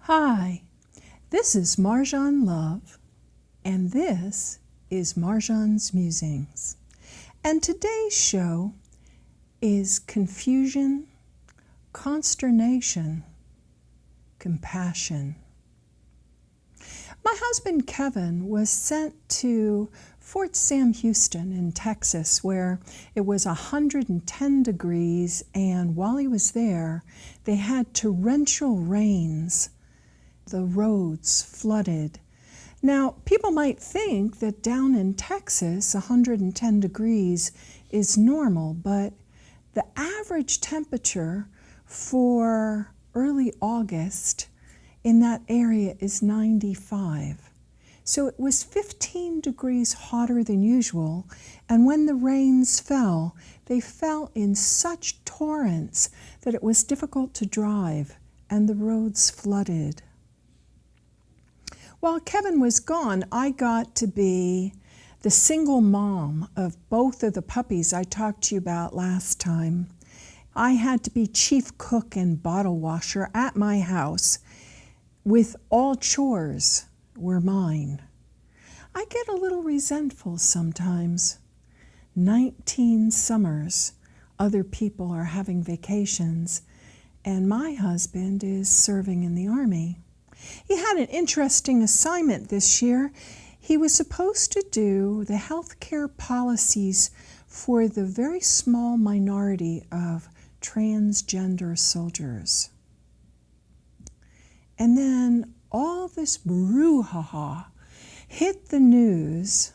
Hi, this is Marjohn Love, and this is Marjohn's Musings. And today's show is confusion, consternation, compassion. My husband Kevin was sent to Fort Sam Houston in Texas, where it was 110 degrees, and while he was there, they had torrential rains. The roads flooded. Now, people might think that down in Texas, 110 degrees is normal, but the average temperature for early August in that area is 95. So it was 15 degrees hotter than usual, and when the rains fell, they fell in such torrents that it was difficult to drive, and the roads flooded. While Kevin was gone, I got to be the single mom of both of the puppies I talked to you about last time. I had to be chief cook and bottle washer at my house, with all chores were mine. I get a little resentful sometimes. 19 summers, other people are having vacations, and my husband is serving in the Army. He had an interesting assignment this year. He was supposed to do the health care policies for the very small minority of transgender soldiers. And then all this brouhaha hit the news.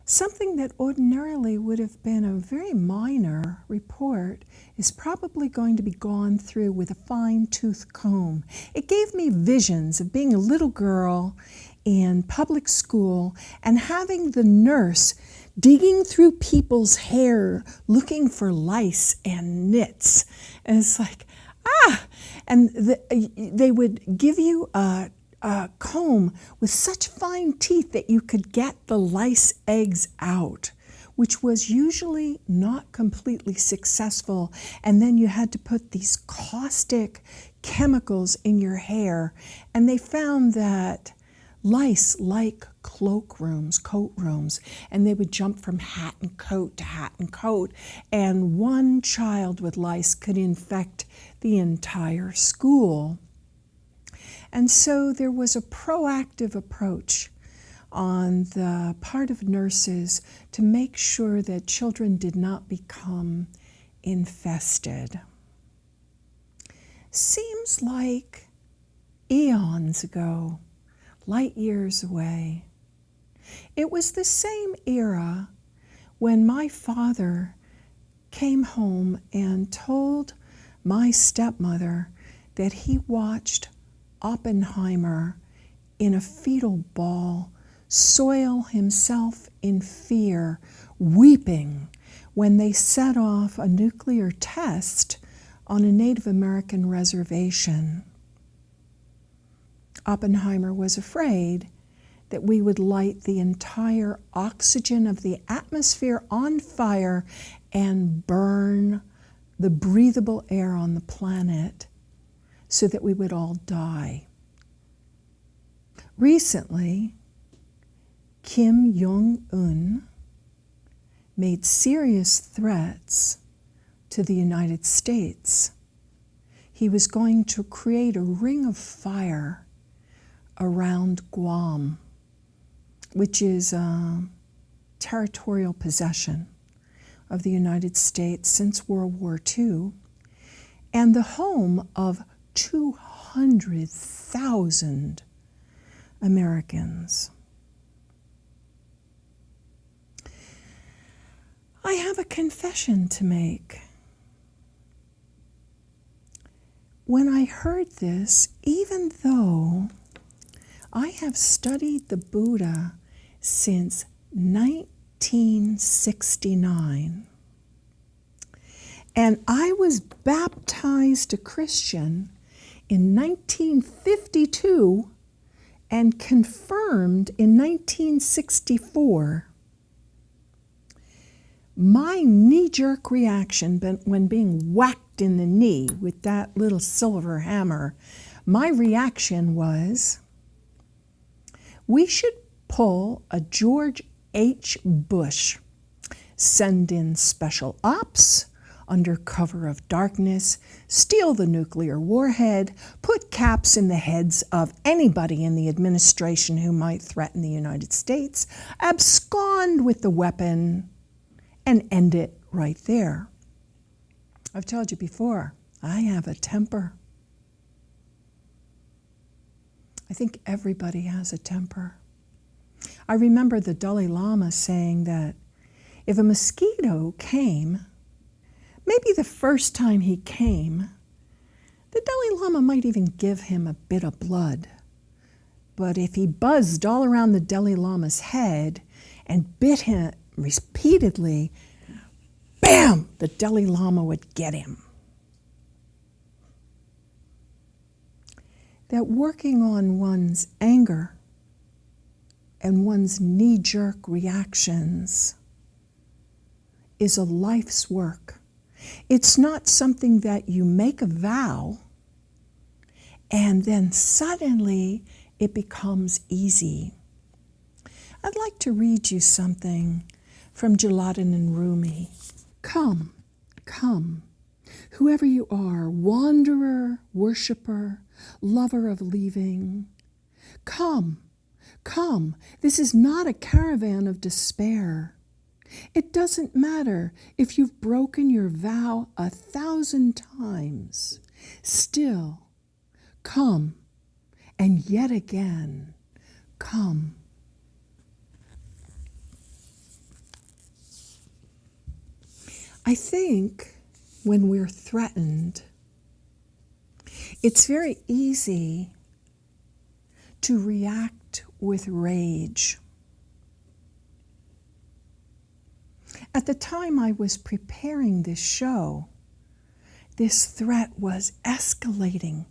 Something that ordinarily would have been a very minor report is probably going to be gone through with a fine-tooth comb. It gave me visions of being a little girl in public school and having the nurse digging through people's hair looking for lice and nits. And it's like, and they would give you a comb with such fine teeth that you could get the lice eggs out, which was usually not completely successful. And then you had to put these caustic chemicals in your hair. And they found that lice like coat rooms, and they would jump from hat and coat to hat and coat. And one child with lice could infect the entire school. And so there was a proactive approach on the part of nurses to make sure that children did not become infested. Seems like eons ago, light years away. It was the same era when my father came home and told my stepmother that he watched Oppenheimer in a fetal ball soil himself in fear, weeping when they set off a nuclear test on a Native American reservation. Oppenheimer was afraid that we would light the entire oxygen of the atmosphere on fire and burn the breathable air on the planet, so that we would all die. Recently, Kim Jong-un made serious threats to the United States. He was going to create a ring of fire around Guam, which is a territorial possession of the United States since World War II, and the home of 200,000 Americans. I have a confession to make. when I heard this, even though I have studied the Buddha since 1969, and I was baptized a Christian in 1952 and confirmed in 1964, my knee-jerk reaction when being whacked in the knee with that little silver hammer, my reaction was, we should pull a George H. Bush, send in special ops under cover of darkness, steal the nuclear warhead, put caps in the heads of anybody in the administration who might threaten the United States, abscond with the weapon, and end it right there. I've told you before, I have a temper. I think everybody has a temper. I remember the Dalai Lama saying that if a mosquito came, maybe the first time he came, the Dalai Lama might even give him a bit of blood. But if he buzzed all around the Dalai Lama's head and bit him repeatedly, bam, the Dalai Lama would get him. That working on one's anger and one's knee-jerk reactions is a life's work. It's not something that you make a vow and then suddenly it becomes easy. I'd like to read you something from Jalaladdin and Rumi. Come, come, whoever you are, wanderer, worshiper, lover of leaving. Come, come, this is not a caravan of despair. It doesn't matter if you've broken your vow 1,000 times. Still, come, and yet again, come. I think when we're threatened, it's very easy to react with rage. At the time I was preparing this show, this threat was escalating.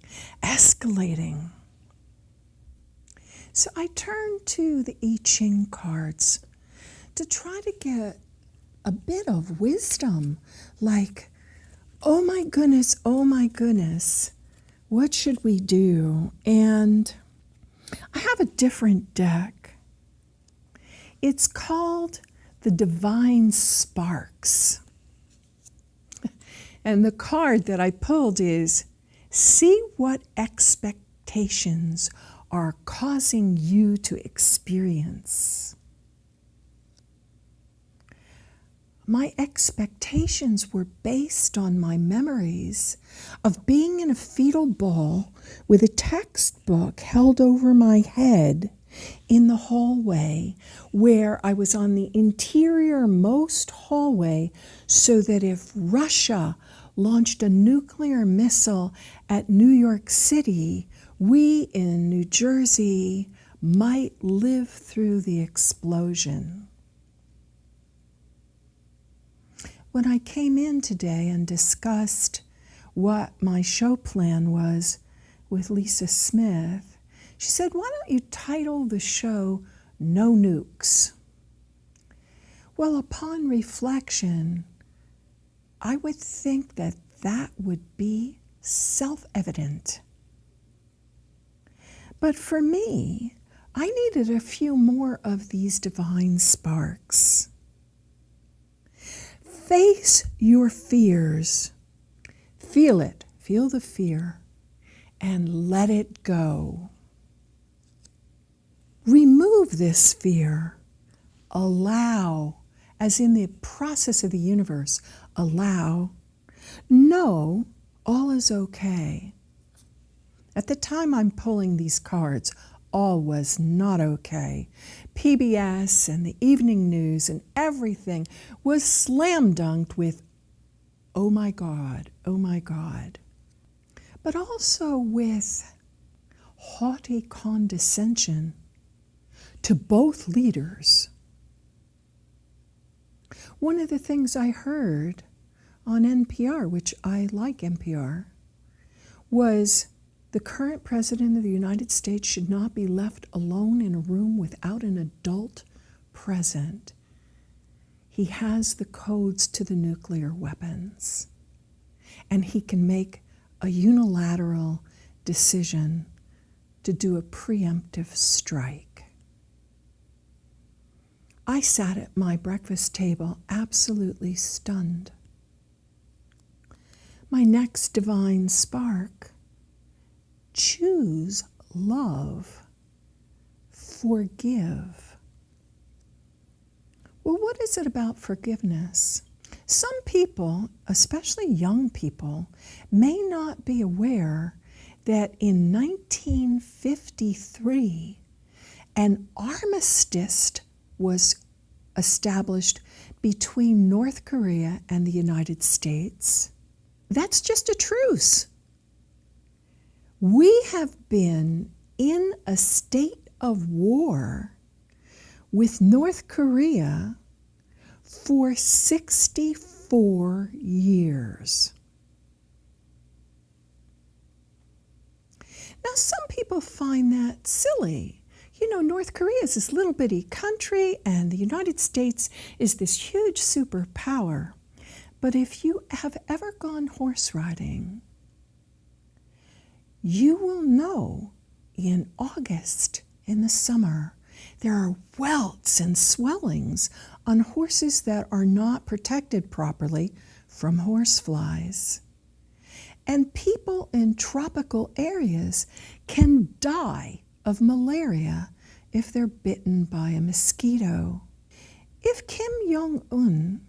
So I turned to the I Ching cards to try to get a bit of wisdom, like, oh my goodness, what should we do? And I have a different deck. It's called the Divine Sparks. And the card that I pulled is, see what expectations are causing you to experience. My expectations were based on my memories of being in a fetal ball with a textbook held over my head in the hallway, where I was on the interior-most hallway, so that if Russia launched a nuclear missile at New York City, we in New Jersey might live through the explosion. When I came in today and discussed what my show plan was with Lisa Smith, she said, why don't you title the show No Nukes? Well, upon reflection, I would think that that would be self-evident. But for me, I needed a few more of these divine sparks. Face your fears. Feel it. Feel the fear. And let it go. Remove this fear. Allow, as in the process of the universe, allow. Know all is okay. At the time I'm pulling these cards, all was not okay. PBS and the evening news and everything was slam dunked with, oh my God, oh my God. but also with haughty condescension to both leaders. One of the things I heard on NPR, which I like NPR, was the current president of the United States should not be left alone in a room without an adult present. He has the codes to the nuclear weapons, and he can make a unilateral decision to do a preemptive strike. I sat at my breakfast table absolutely stunned. My next divine spark: choose love, forgive. Well, what is it about forgiveness? Some people, especially young people, may not be aware that in 1953, an armistice was established between North Korea and the United States. That's just a truce. We have been in a state of war with North Korea for 64 years. Now, some people find that silly. You know, North Korea is this little bitty country, and the United States is this huge superpower. But if you have ever gone horse riding, you will know in August, in the summer, there are welts and swellings on horses that are not protected properly from horseflies. And people in tropical areas can die of malaria if they're bitten by a mosquito. If Kim Jong-un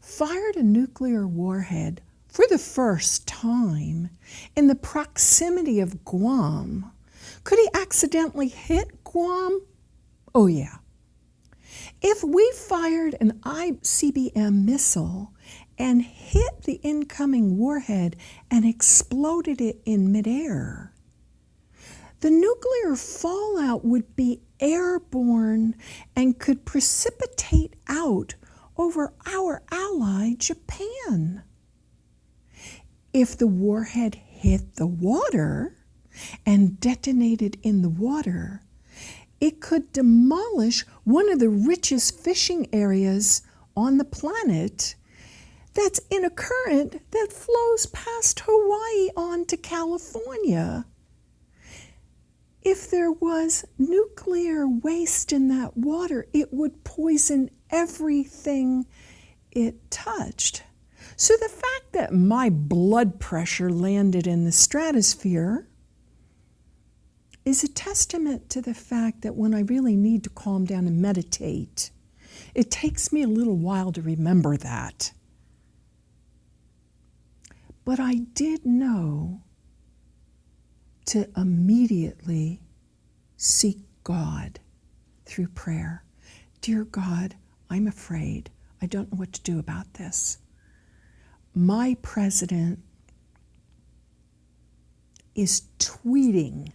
fired a nuclear warhead for the first time in the proximity of Guam, could he accidentally hit Guam? Oh yeah. If we fired an ICBM missile and hit the incoming warhead and exploded it in midair, the nuclear fallout would be airborne and could precipitate out over our ally, Japan. If the warhead hit the water and detonated in the water, it could demolish one of the richest fishing areas on the planet that's in a current that flows past Hawaii on to California. If there was nuclear waste in that water, it would poison everything it touched. So the fact that my blood pressure landed in the stratosphere is a testament to the fact that when I really need to calm down and meditate, it takes me a little while to remember that. But I did know to immediately seek God through prayer. Dear God, I'm afraid. I don't know what to do about this. My president is tweeting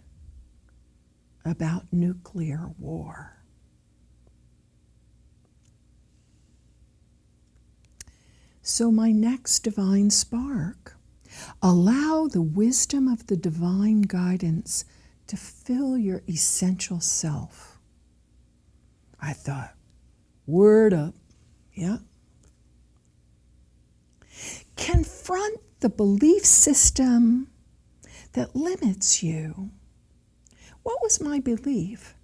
about nuclear war. So my next divine spark: allow the wisdom of the divine guidance to fill your essential self. I thought, word up, yeah. Confront the belief system that limits you. What was my belief?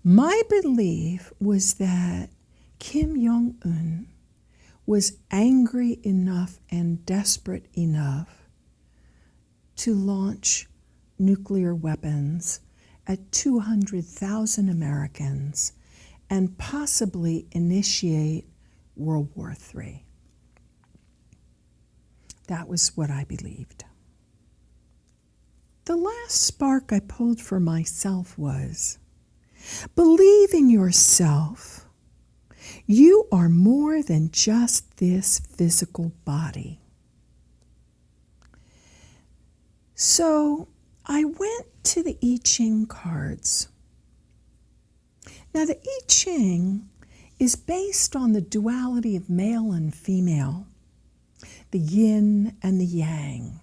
My belief was that Kim Jong-un was angry enough and desperate enough to launch nuclear weapons at 200,000 Americans and possibly initiate World War III. That was what I believed. The last spark I pulled for myself was, believe in yourself. You are more than just this physical body. So I went to the I Ching cards. Now the I Ching is based on the duality of male and female, the yin and the yang.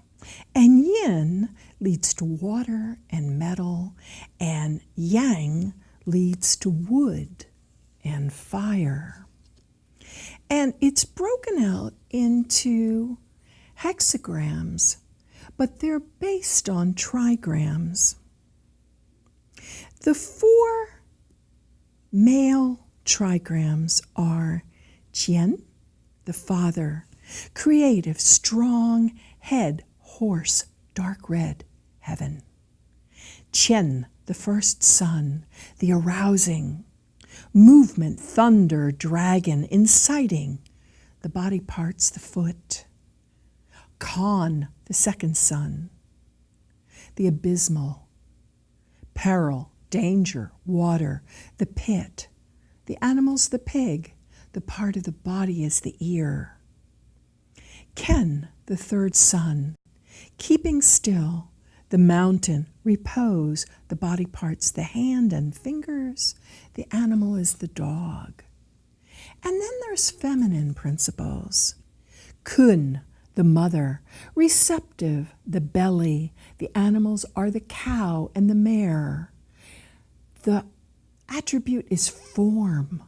And yin leads to water and metal, and yang leads to wood and fire. And it's broken out into hexagrams, but they're based on trigrams. The 4 male trigrams are Qian, the father, creative, strong, head, horse, dark red, heaven. Qian, the first son, the arousing, movement, thunder, dragon, inciting, the body parts, the foot. Kan, the second son, the abysmal, peril, danger, water, the pit, the animals, the pig, the part of the body is the ear. Ken, the third son, keeping still, the mountain, repose, the body parts, the hand and fingers, the animal is the dog. And then there's feminine principles. Kun, the mother, receptive, the belly, the animals are the cow and the mare. The attribute is form,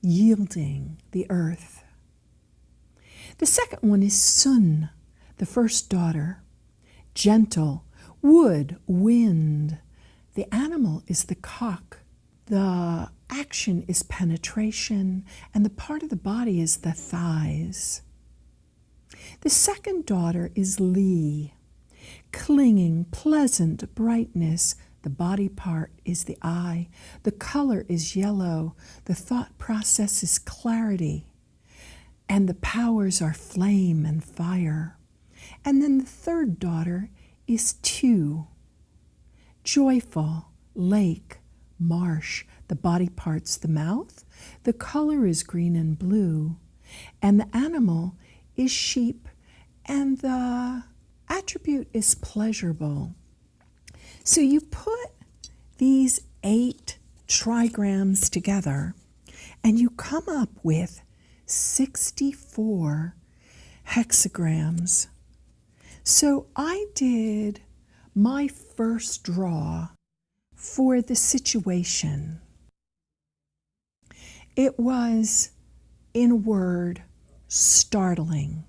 yielding, the earth. The second one is Sun, the first daughter, gentle, wood, wind. The animal is the cock. The action is penetration, and the part of the body is the thighs. The second daughter is Li, clinging, pleasant, brightness. The body part is the eye. The color is yellow. The thought process is clarity. And the powers are flame and fire. And then the third daughter is Tu, joyful, lake, marsh. The body parts the mouth. The color is green and blue. And the animal is sheep. And the attribute is pleasurable. So you put these 8 trigrams together and you come up with 64 hexagrams. So I did my first draw for the situation. It was, in a word, startling.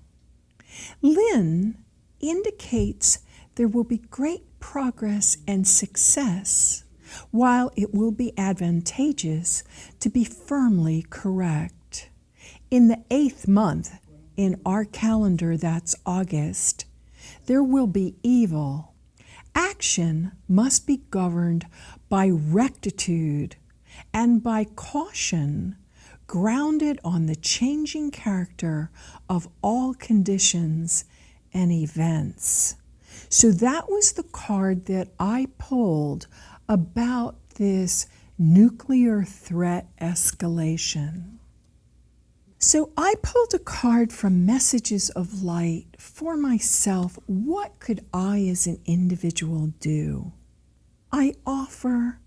Lin indicates there will be great progress and success, while it will be advantageous to be firmly correct. In the 8th month, in our calendar, that's August, there will be evil. Action must be governed by rectitude and by caution, grounded on the changing character of all conditions and events. So that was the card that I pulled about this nuclear threat escalation. So I pulled a card from Messages of Light for myself. What could I as an individual do? I offer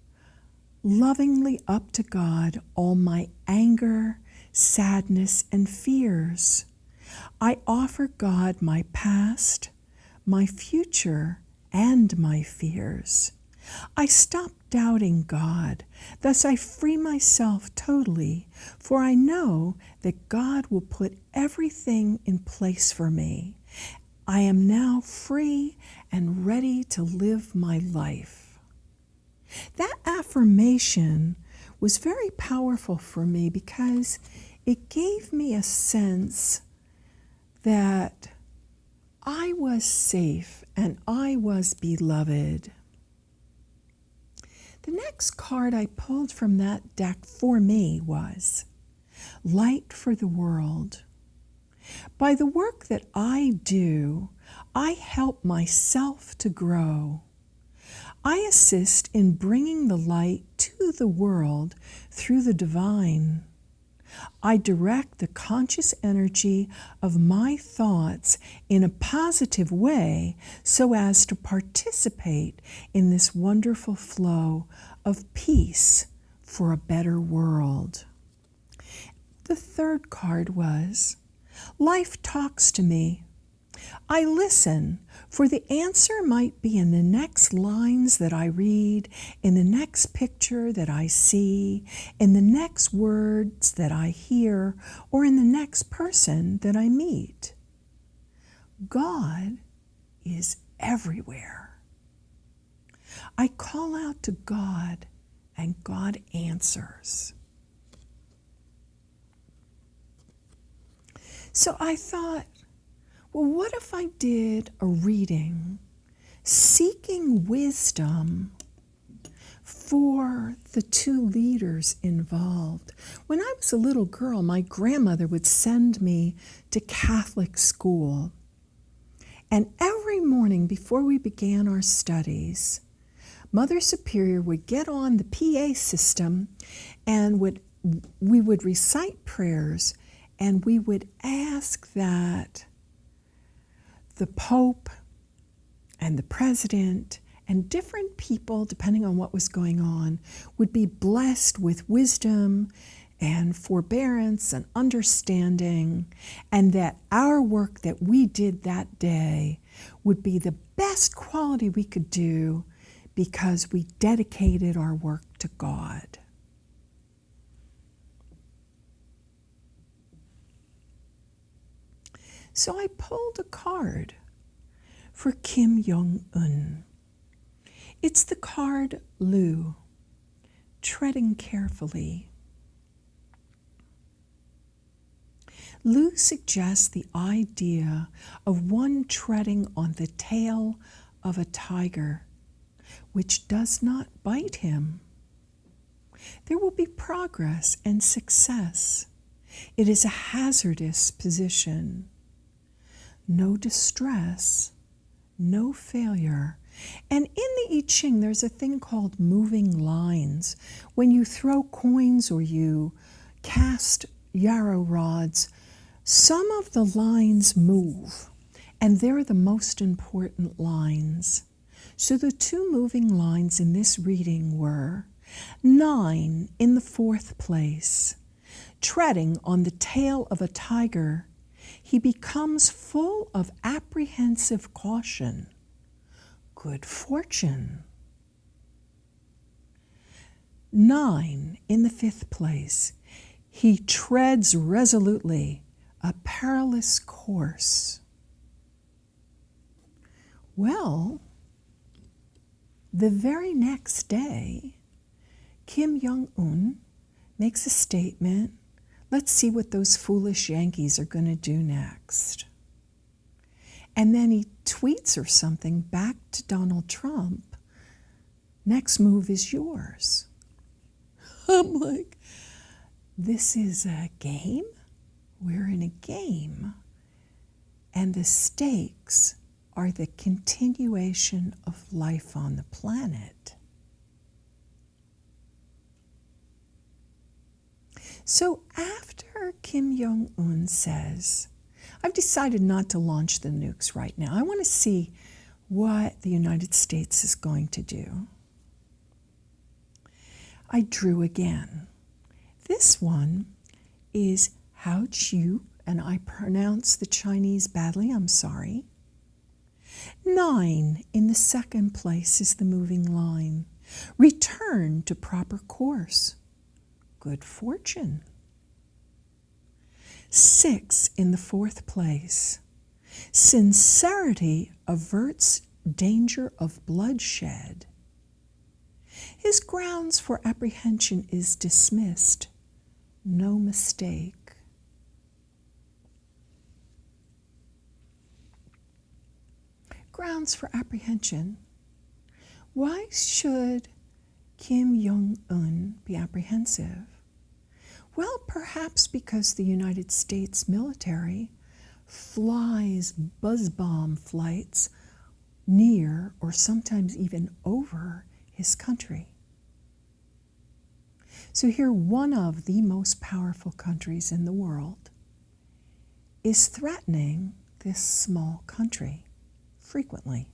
lovingly up to God all my anger, sadness, and fears. I offer God my past, my future, and my fears. I stop doubting God, thus I free myself totally, for I know that God will put everything in place for me. I am now free and ready to live my life. That affirmation was very powerful for me because it gave me a sense that I was safe and I was beloved. The next card I pulled from that deck for me was Light for the World. By the work that I do, I help myself to grow. I assist in bringing the light to the world through the divine. I direct the conscious energy of my thoughts in a positive way so as to participate in this wonderful flow of peace for a better world. The third card was, life talks to me. I listen, for the answer might be in the next lines that I read, in the next picture that I see, in the next words that I hear, or in the next person that I meet. God is everywhere. I call out to God, and God answers. So I thought, well, what if I did a reading seeking wisdom for the two leaders involved? When I was a little girl, my grandmother would send me to Catholic school. And every morning before we began our studies, Mother Superior would get on the PA system and we would recite prayers, and we would ask that the Pope and the President and different people, depending on what was going on, would be blessed with wisdom and forbearance and understanding, and that our work that we did that day would be the best quality we could do because we dedicated our work to God. So I pulled a card for Kim Jong-un. It's the card Lu, treading carefully. Lu suggests the idea of one treading on the tail of a tiger, which does not bite him. There will be progress and success. It is a hazardous position. No distress, no failure. And in the I Ching, there's a thing called moving lines. When you throw coins or you cast yarrow rods, some of the lines move, and they're the most important lines. So the two moving lines in this reading were 9 in the 4th place, treading on the tail of a tiger. He becomes full of apprehensive caution. Good fortune. 9 in the 5th place. He treads resolutely a perilous course. Well, the very next day, Kim Jong-un makes a statement. Let's see what those foolish Yankees are going to do next. And then he tweets or something back to Donald Trump. Next move is yours. I'm like, this is a game? We're in a game. And the stakes are the continuation of life on the planet. So after Kim Jong-un says, I've decided not to launch the nukes right now. I want to see what the United States is going to do. I drew again. This one is Hao Chu, and I pronounce the Chinese badly, I'm sorry. 9 in the 2nd place is the moving line. Return to proper course. Good fortune. 6 in the 4th place. Sincerity averts danger of bloodshed. His grounds for apprehension is dismissed. No mistake. Grounds for apprehension. Why should Kim Jong-un be apprehensive? Well, perhaps because the United States military flies buzz bomb flights near or sometimes even over his country. So here, one of the most powerful countries in the world is threatening this small country frequently.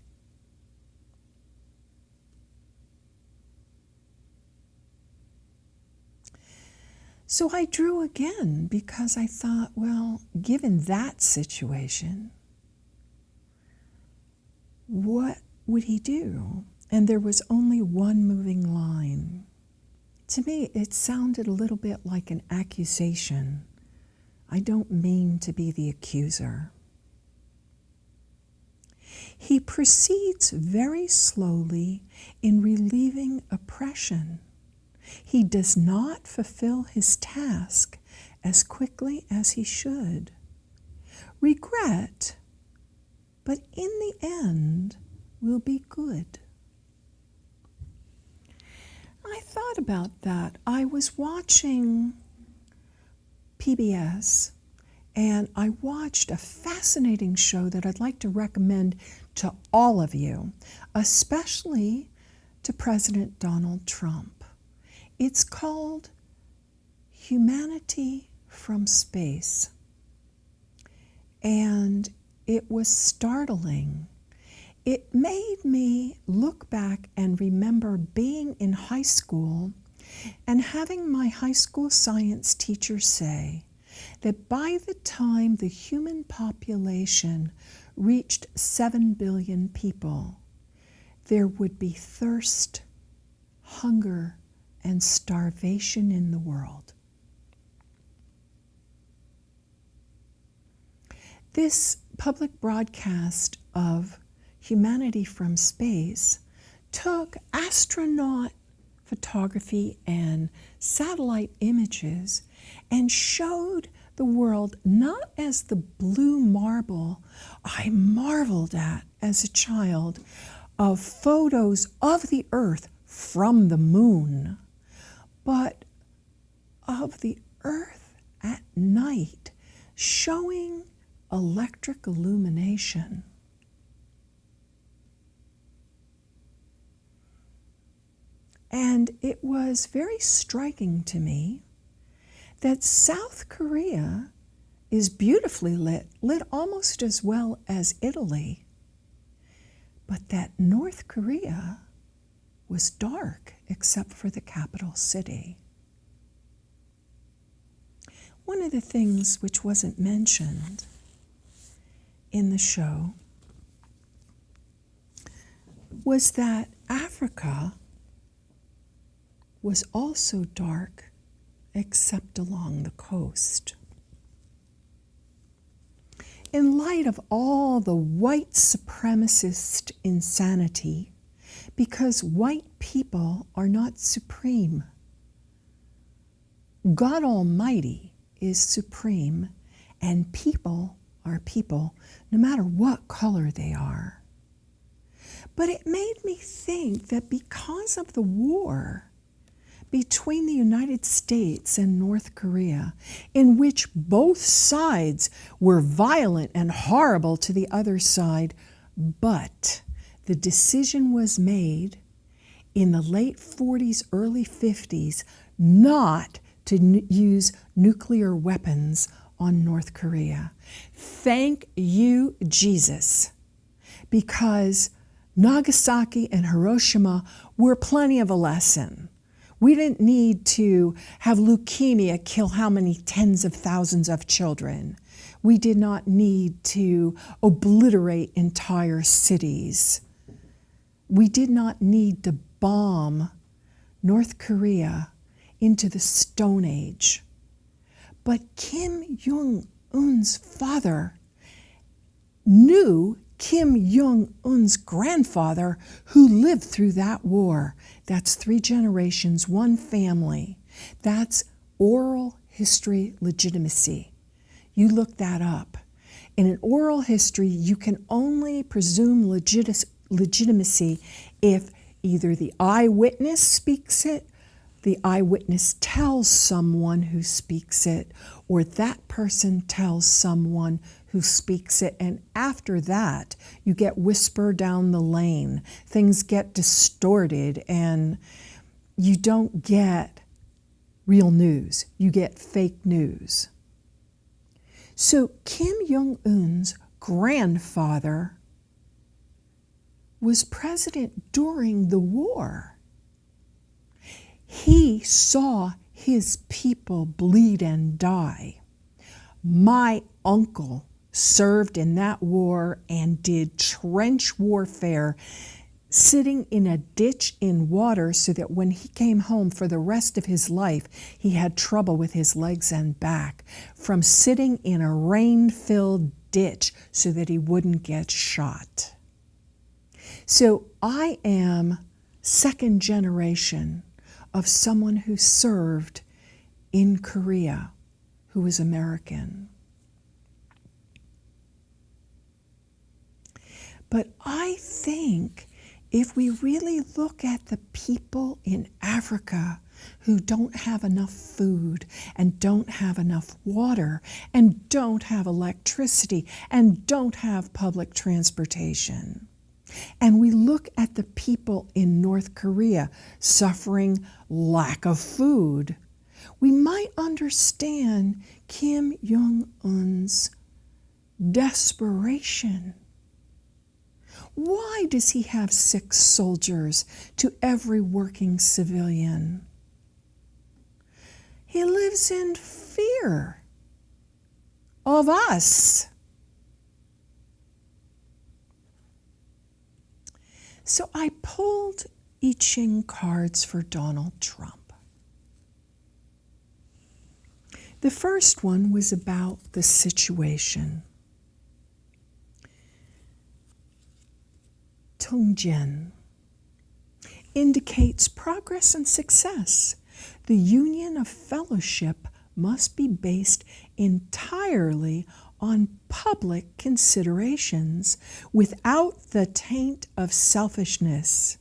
So I drew again because I thought, well, given that situation, what would he do? And there was only one moving line. To me, it sounded a little bit like an accusation. I don't mean to be the accuser. He proceeds very slowly in relieving oppression. He does not fulfill his task as quickly as he should. Regret, but in the end, will be good. I thought about that. I was watching PBS, and I watched a fascinating show that I'd like to recommend to all of you, especially to President Donald Trump. It's called Humanity from Space, and it was startling. It made me look back and remember being in high school and having my high school science teacher say that by the time the human population reached 7 billion people, there would be thirst, hunger, and starvation in the world. This public broadcast of Humanity from Space took astronaut photography and satellite images and showed the world not as the blue marble I marveled at as a child of photos of the Earth from the moon, but of the Earth at night, showing electric illumination. And it was very striking to me that South Korea is beautifully lit almost as well as Italy, but that North Korea was dark except for the capital city. One of the things which wasn't mentioned in the show was that Africa was also dark except along the coast. In light of all the white supremacist insanity, because white people are not supreme, God Almighty is supreme, and people are people, no matter what color they are. But it made me think that because of the war between the United States and North Korea, in which both sides were violent and horrible to the other side, but the decision was made in the late 40s, early 50s, not to use nuclear weapons on North Korea. Thank you, Jesus, because Nagasaki and Hiroshima were plenty of a lesson. We didn't need to have leukemia kill how many tens of thousands of children. We did not need to obliterate entire cities. We did not need to bomb North Korea into the Stone Age. But Kim Jong-un's father knew Kim Jong-un's grandfather who lived through that war. That's 3 generations, 1 family. That's oral history legitimacy. You look that up. In an oral history, you can only presume legitimacy if either the eyewitness speaks it, the eyewitness tells someone who speaks it, or that person tells someone who speaks it, and after that, you get whisper down the lane. Things get distorted, and you don't get real news. You get fake news. So Kim Jong-un's grandfather was president during the war. He saw his people bleed and die. My uncle served in that war and did trench warfare, sitting in a ditch in water so that when he came home for the rest of his life, he had trouble with his legs and back from sitting in a rain-filled ditch so that he wouldn't get shot. So I am second generation of someone who served in Korea, who was American. But I think if we really look at the people in Africa who don't have enough food and don't have enough water and don't have electricity and don't have public transportation, and we look at the people in North Korea suffering lack of food, we might understand Kim Jong-un's desperation. Why does he have 6 soldiers to every working civilian? He lives in fear of us. So I pulled I Ching cards for Donald Trump. The first one was about the situation. Tongjian indicates progress and success. The union of fellowship must be based entirely on public considerations without the taint of selfishness.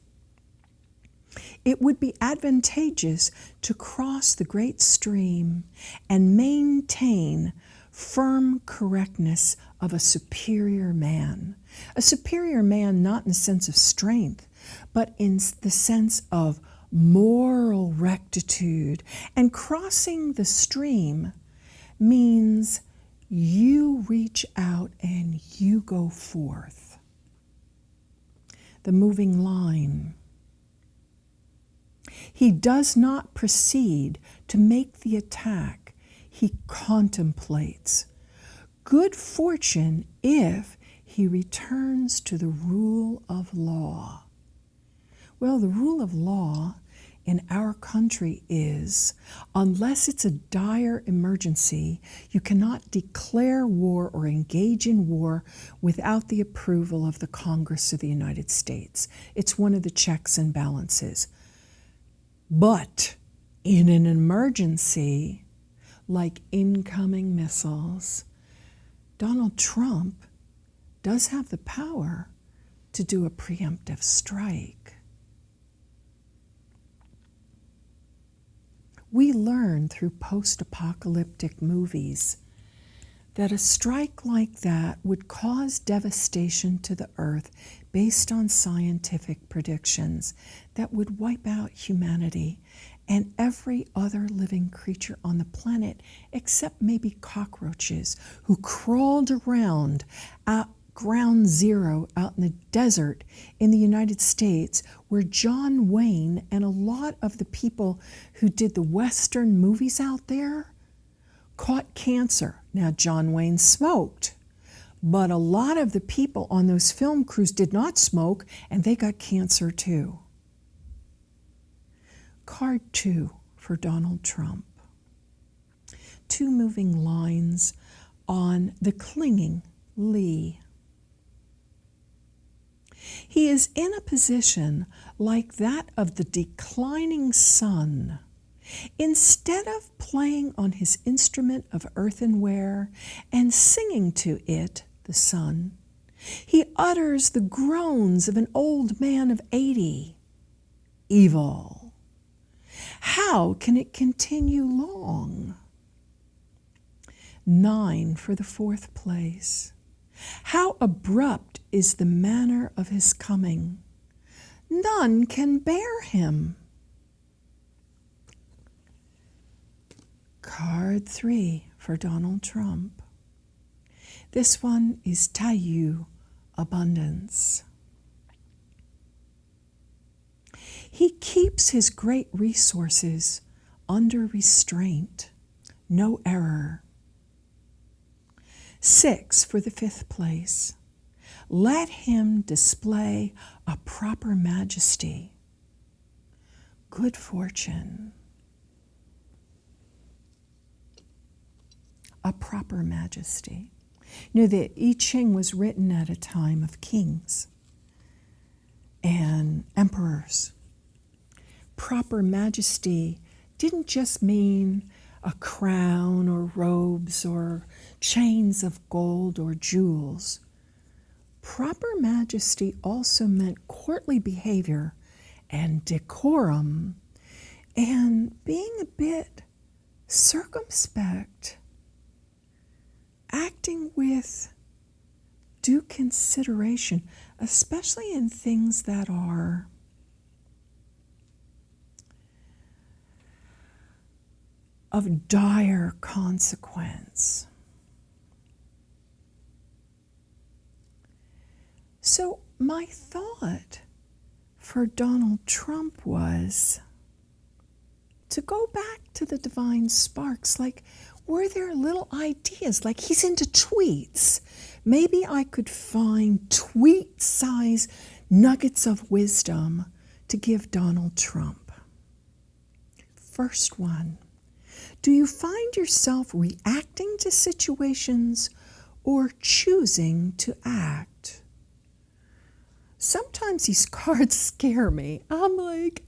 It would be advantageous to cross the great stream and maintain firm correctness of a superior man. A superior man not in the sense of strength, but in the sense of moral rectitude. And crossing the stream means you reach out and you go forth. The moving line. He does not proceed to make the attack. He contemplates. Good fortune if he returns to the rule of law. Well, the rule of law in our country is, unless it's a dire emergency, you cannot declare war or engage in war without the approval of the Congress of the United States. It's one of the checks and balances. But in an emergency, like incoming missiles, Donald Trump does have the power to do a preemptive strike. We learn through post-apocalyptic movies that a strike like that would cause devastation to the earth based on scientific predictions that would wipe out humanity and every other living creature on the planet except maybe cockroaches who crawled around at ground zero out in the desert in the United States, where John Wayne and a lot of the people who did the Western movies out there caught cancer. Now, John Wayne smoked, but a lot of the people on those film crews did not smoke, and they got cancer too. Card 2 for Donald Trump. 2 moving lines on the clinging Lee. He is in a position like that of the declining sun. Instead of playing on his instrument of earthenware and singing to it, the sun, he utters the groans of an old man of 80. Evil. How can it continue long? 9 for the 4th place. How abrupt is the manner of his coming. None can bear him. Card 3 for Donald Trump. This one is Tayu, abundance. He keeps his great resources under restraint, no error. 6 for the 5th place. Let him display a proper majesty, good fortune. A proper majesty. You know, the I Ching was written at a time of kings and emperors. Proper majesty didn't just mean a crown or robes or chains of gold or jewels. Proper majesty also meant courtly behavior and decorum and being a bit circumspect, acting with due consideration, especially in things that are of dire consequence. So my thought for Donald Trump was to go back to the divine sparks. Like, were there little ideas? Like, he's into tweets. Maybe I could find tweet-size nuggets of wisdom to give Donald Trump. First one. Do you find yourself reacting to situations or choosing to act? Sometimes these cards scare me. I'm like,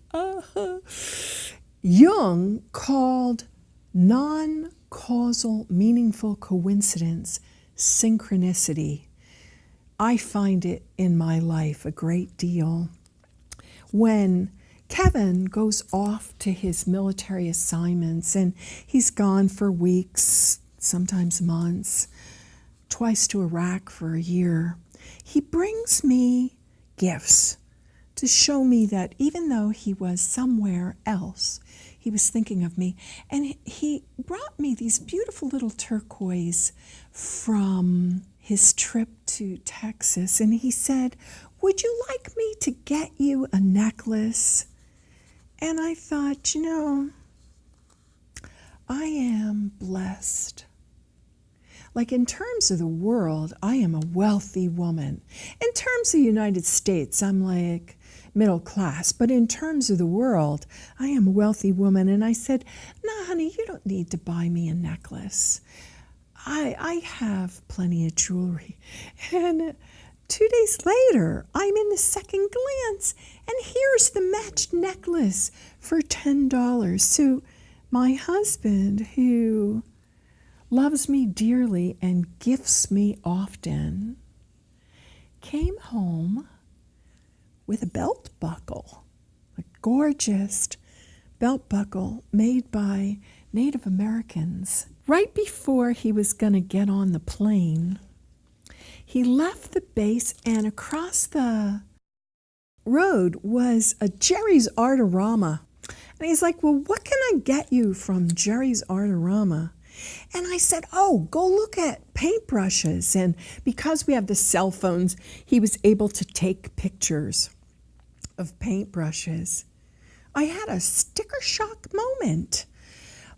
Jung called non-causal meaningful coincidence synchronicity. I find it in my life a great deal. When Kevin goes off to his military assignments and he's gone for weeks, sometimes months, twice to Iraq for a year, he brings me gifts to show me that even though he was somewhere else, he was thinking of me. And he brought me these beautiful little turquoise from his trip to Texas. And he said, would you like me to get you a necklace? And I thought, I am blessed. Like, in terms of the world, I am a wealthy woman. In terms of the United States, I'm like middle class. But in terms of the world, I am a wealthy woman. And I said, no, honey, you don't need to buy me a necklace. I have plenty of jewelry. And 2 days later, I'm in the second glance, and here's the matched necklace for $10. So my husband, who loves me dearly and gifts me often, came home with a belt buckle, a gorgeous belt buckle made by Native Americans. Right before he was going to get on the plane, he left the base, and across the road was a Jerry's Artorama. And he's like, well, what can I get you from Jerry's Artorama? And I said, oh, go look at paintbrushes. And because we have the cell phones, he was able to take pictures of paintbrushes. I had a sticker shock moment.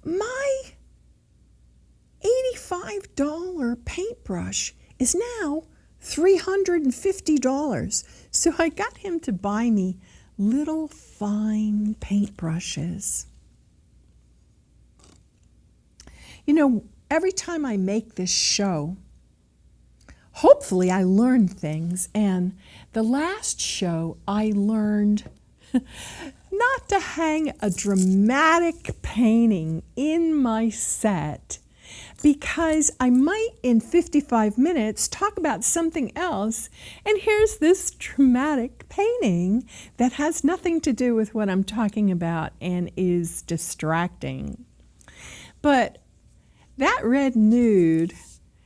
My $85 paintbrush is now $350. So I got him to buy me little fine paintbrushes. Every time I make this show, hopefully I learn things. And the last show, I learned not to hang a dramatic painting in my set, because I might in 55 minutes talk about something else, and here's this dramatic painting that has nothing to do with what I'm talking about and is distracting. But that red nude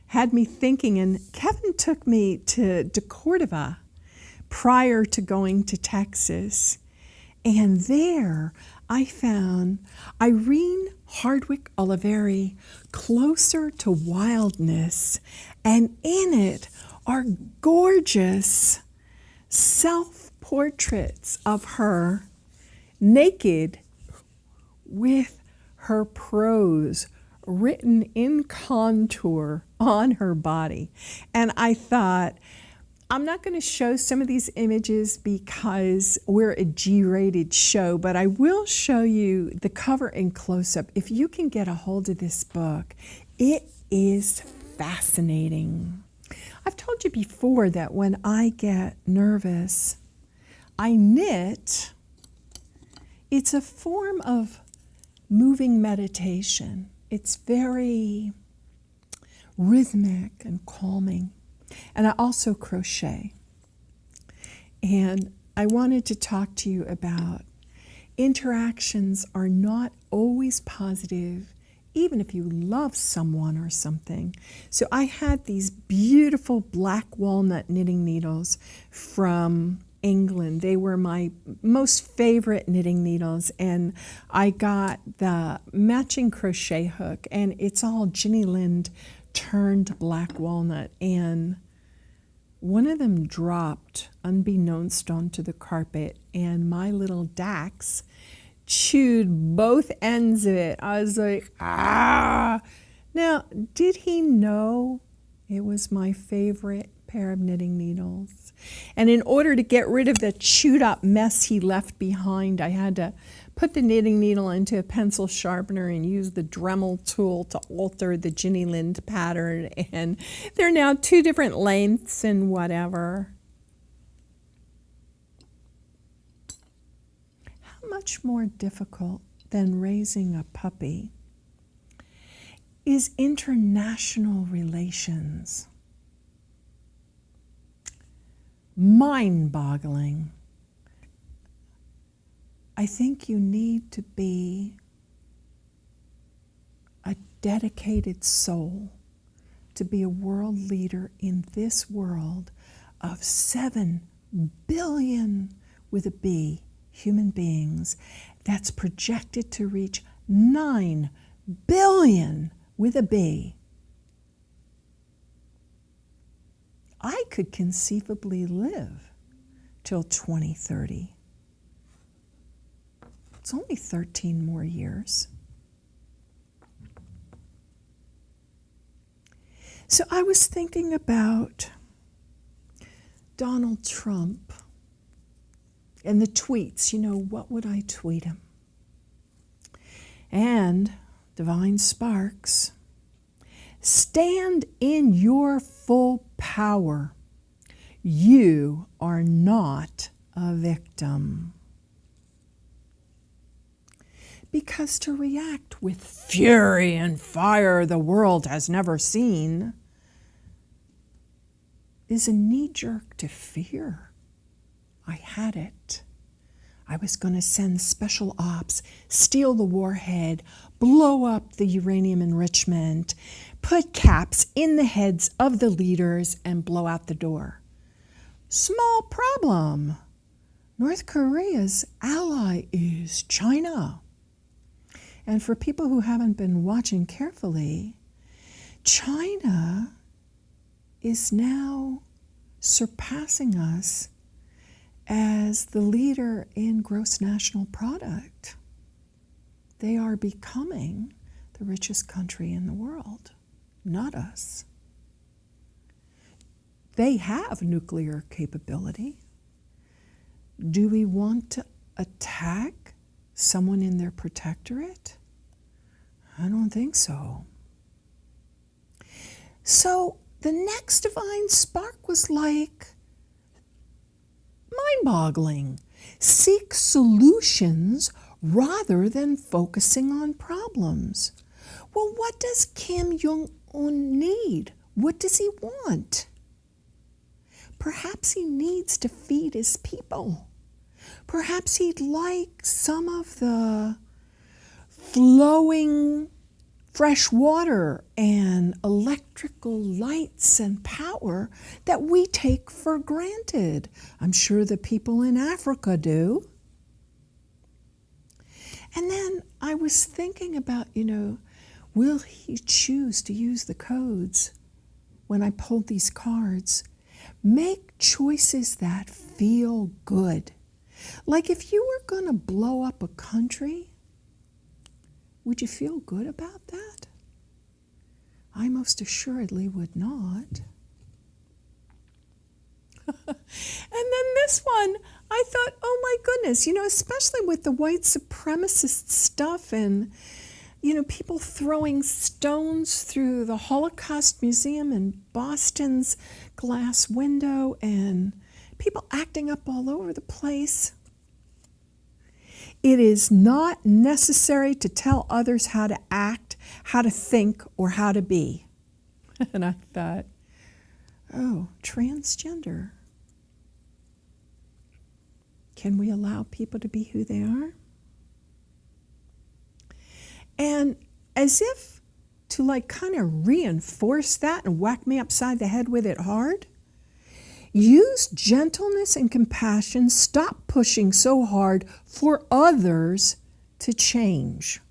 had me thinking, and Kevin took me to Cordova prior to going to Texas, and there I found Irene Hardwick Oliveri, Closer to Wildness, and in it are gorgeous self-portraits of her naked with her prose written in contour on her body. And I thought, I'm not going to show some of these images because we're a G-rated show, but I will show you the cover in close-up. If you can get a hold of this book, it is fascinating. I've told you before that when I get nervous, I knit. It's a form of moving meditation. It's very rhythmic and calming. And I also crochet. And I wanted to talk to you about interactions are not always positive, even if you love someone or something. So I had these beautiful black walnut knitting needles from England. They were my most favorite knitting needles, and I got the matching crochet hook, and it's all Ginny Lind turned black walnut, and one of them dropped unbeknownst onto the carpet, and my little Dax chewed both ends of it. I was like, ah! Now, did he know it was my favorite pair of knitting needles? And in order to get rid of the chewed up mess he left behind, I had to put the knitting needle into a pencil sharpener and use the Dremel tool to alter the Ginny Lind pattern. And they're now 2 different lengths and whatever. How much more difficult than raising a puppy is international relations. Mind-boggling. I think you need to be a dedicated soul to be a world leader in this world of 7 billion with a B human beings that's projected to reach 9 billion with a B. I could conceivably live till 2030. It's only 13 more years. So I was thinking about Donald Trump and the tweets. You know, what would I tweet him? And Divine Sparks, stand in your full power. You are not a victim. Because to react with fury and fire the world has never seen is a knee-jerk to fear. I had it. I was going to send special ops, steal the warhead, blow up the uranium enrichment, put caps in the heads of the leaders, and blow out the door. Small problem. North Korea's ally is China. And for people who haven't been watching carefully, China is now surpassing us as the leader in gross national product. They are becoming the richest country in the world, not us. They have nuclear capability. Do we want to attack someone in their protectorate? I don't think so. So the next divine spark was like mind-boggling. Seek solutions rather than focusing on problems. Well, what does Kim Jong-un need? What does he want? Perhaps he needs to feed his people. Perhaps he'd like some of the flowing fresh water and electrical lights and power that we take for granted. I'm sure the people in Africa do. And then I was thinking about, will he choose to use the codes when I pulled these cards? Make choices that feel good. Like if you were going to blow up a country, would you feel good about that? I most assuredly would not. And then this one, I thought, oh my goodness, especially with the white supremacist stuff and, people throwing stones through the Holocaust Museum in Boston's glass window and people acting up all over the place. It is not necessary to tell others how to act, how to think, or how to be. And I thought, oh, transgender. Can we allow people to be who they are? And as if to kind of reinforce that and whack me upside the head with it hard, use gentleness and compassion. Stop pushing so hard for others to change.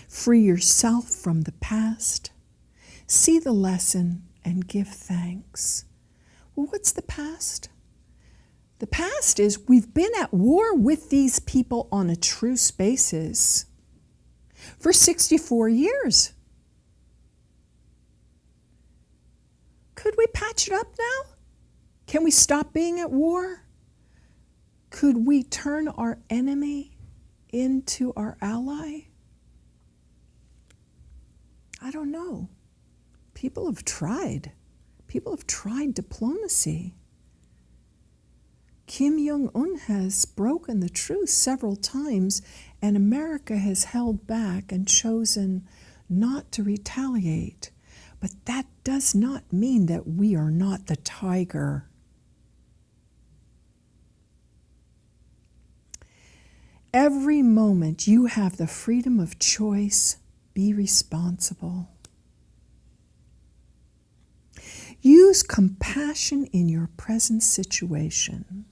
Free yourself from the past. See the lesson and give thanks. Well, what's the past? The past is we've been at war with these people on a truce basis for 64 years. Could we patch it up now? Can we stop being at war? Could we turn our enemy into our ally? I don't know. People have tried. People have tried diplomacy. Kim Jong-un has broken the truce several times, and America has held back and chosen not to retaliate. But that does not mean that we are not the tiger. Every moment you have the freedom of choice. Be responsible. Use compassion in your present situation.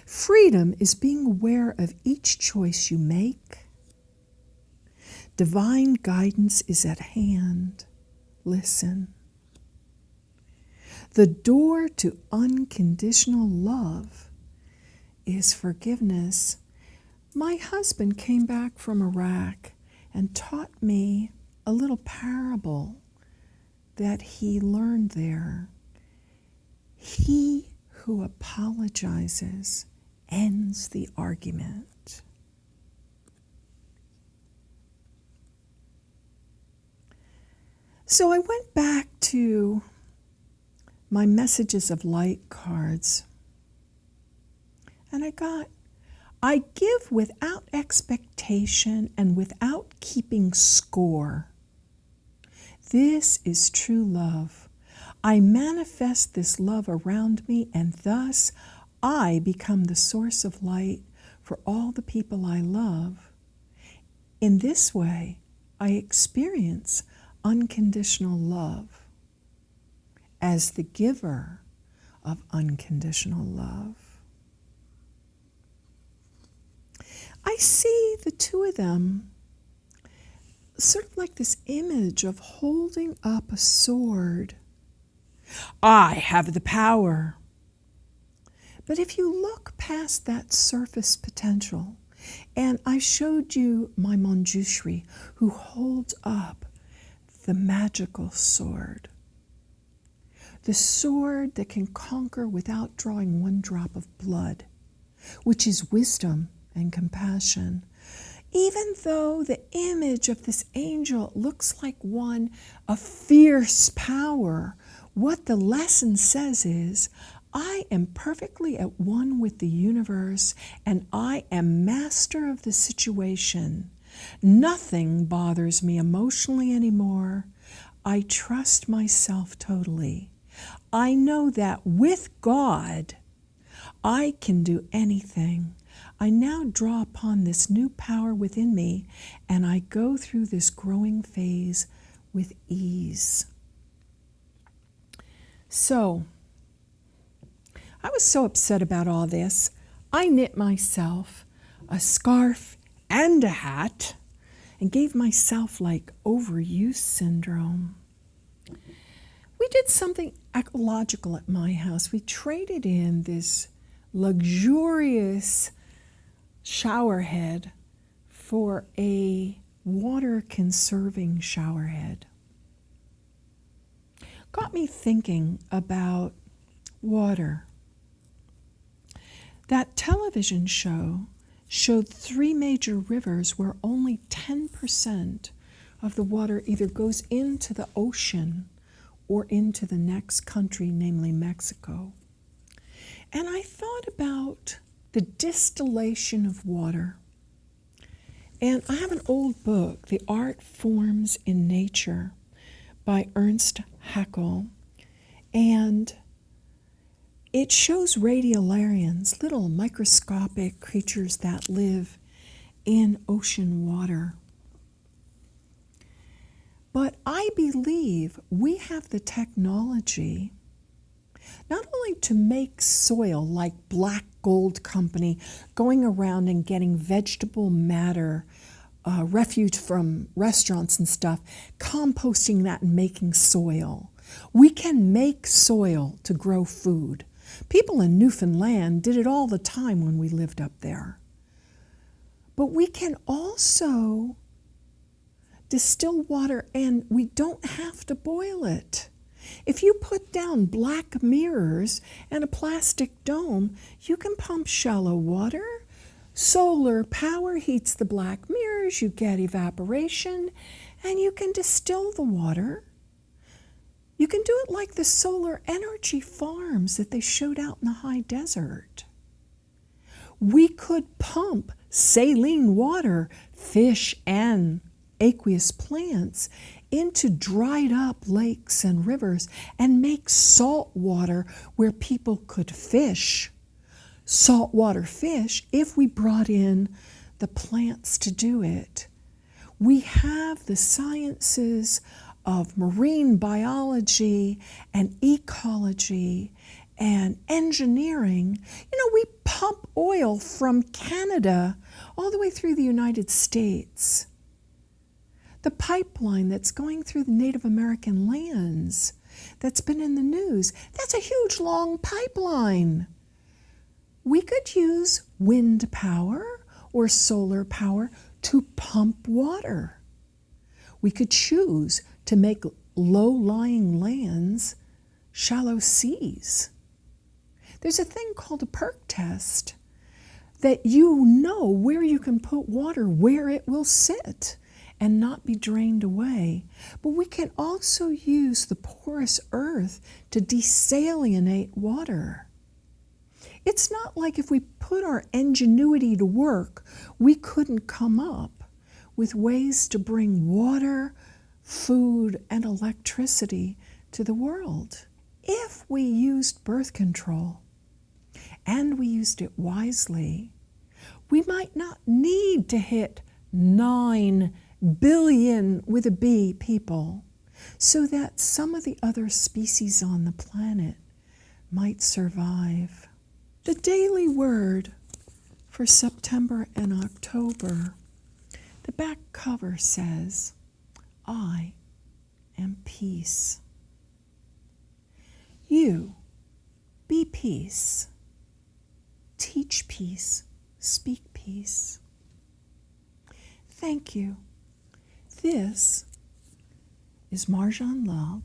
Freedom is being aware of each choice you make. Divine guidance is at hand. Listen. The door to unconditional love is forgiveness. My husband came back from Iraq and taught me a little parable that he learned there. He who apologizes ends the argument. So I went back to my messages of light cards, and I give without expectation and without keeping score. This is true love. I manifest this love around me, and thus I become the source of light for all the people I love. In this way, I experience unconditional love as the giver of unconditional love. I see the two of them sort of like this image of holding up a sword. I have the power. But if you look past that surface potential, and I showed you my Manjushri who holds up the magical sword, the sword that can conquer without drawing one drop of blood, which is wisdom and compassion. Even though the image of this angel looks like one of fierce power, what the lesson says is, I am perfectly at one with the universe, and I am master of the situation. Nothing bothers me emotionally anymore. I trust myself totally. I know that with God, I can do anything. I now draw upon this new power within me, and I go through this growing phase with ease. So, I was so upset about all this, I knit myself a scarf and a hat and gave myself like overuse syndrome. We did something ecological at my house. We traded in this luxurious shower head for a water-conserving shower head. Got me thinking about water. That television show showed 3 major rivers where only 10% of the water either goes into the ocean or into the next country, namely Mexico. And I thought about the distillation of water. And I have an old book, The Art Forms in Nature by Ernst Haeckel. And it shows radiolarians, little microscopic creatures that live in ocean water. But I believe we have the technology not only to make soil like Black Gold Company, going around and getting vegetable matter, refuse from restaurants and stuff, composting that and making soil. We can make soil to grow food. People in Newfoundland did it all the time when we lived up there. But we can also distill water, and we don't have to boil it. If you put down black mirrors and a plastic dome, you can pump shallow water. Solar power heats the black mirrors, you get evaporation, and you can distill the water. You can do it like the solar energy farms that they showed out in the high desert. We could pump saline water, fish and aqueous plants, into dried up lakes and rivers and make salt water where people could fish. Saltwater fish, if we brought in the plants to do it. We have the sciences of marine biology and ecology and engineering. We pump oil from Canada all the way through the United States. The pipeline that's going through the Native American lands that's been in the news, that's a huge, long pipeline. We could use wind power or solar power to pump water. We could choose to make low-lying lands shallow seas. There's a thing called a perk test that you know where you can put water, where it will sit and not be drained away. But we can also use the porous earth to desalinate water. It's not like if we put our ingenuity to work, we couldn't come up with ways to bring water, food, and electricity to the world. If we used birth control, and we used it wisely, we might not need to hit 9 billion with a B people, so that some of the other species on the planet might survive. The daily word for September and October, the back cover says, I am peace. You be peace. Teach peace. Speak peace. Thank you. This is Marjohn Love,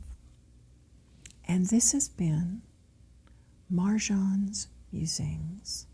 and this has been Marjohn's Musings.